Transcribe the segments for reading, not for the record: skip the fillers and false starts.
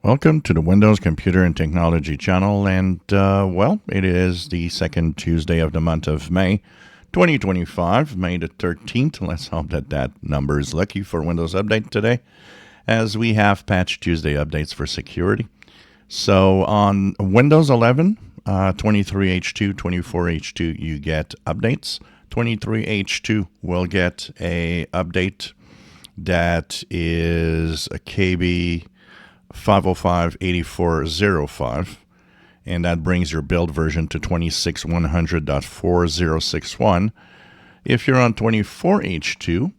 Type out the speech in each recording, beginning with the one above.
Welcome to the Windows Computer and Technology channel, and it is the second Tuesday of the month of May, 2025, May the 13th. Let's hope that number is lucky for Windows Update today, as we have Patch Tuesday updates for security. So on Windows 11, 23H2, 24H2, you get updates. 23H2 will get a update that is a KB 505-8405, and that brings your build version to 26100.4061. If you're on 24H2,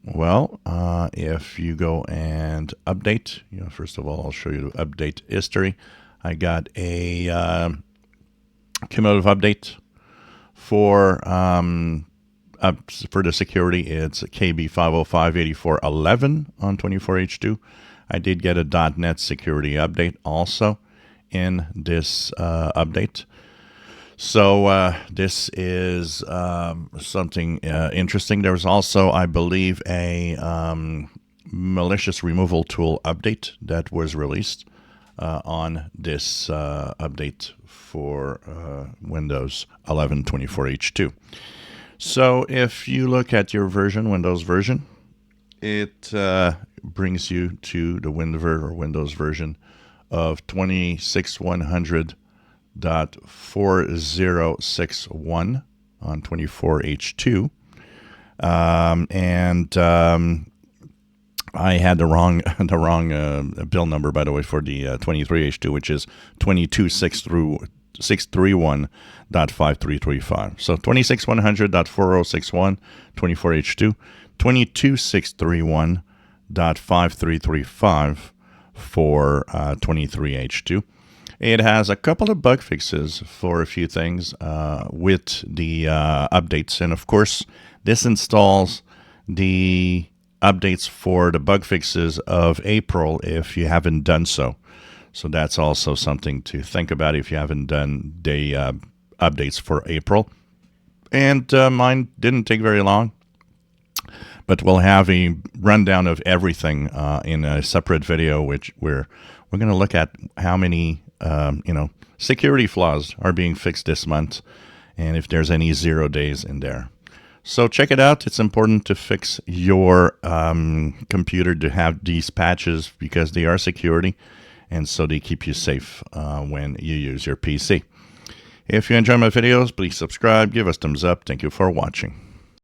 if you go and update, first of all, I'll show you the update history. I got a cumulative update for the security. It's KB 505-8411 on 24H2. I did get a .NET security update also in this update. So this is something interesting. There was also, I believe, a malicious removal tool update that was released on this update for Windows 11 24H2. So if you look at your version, Windows version, it brings you to the Windows version of 26100.4061 on 24H2. I had the wrong build number, by the way, for the 23H2, which is 22631.5335. So 26100.4061, 24H2, 22631.5335 for 23H2. It has a couple of bug fixes for a few things with the updates. And of course, this installs the updates for the bug fixes of April if you haven't done so. So that's also something to think about if you haven't done the updates for April. And mine didn't take very long, but we'll have a rundown of everything in a separate video, which we're going to look at how many security flaws are being fixed this month, and if there's any 0 days in there. So check it out. It's important to fix your computer to have these patches because they are security, and so they keep you safe when you use your PC. If you enjoy my videos, please subscribe, give us thumbs up. Thank you for watching.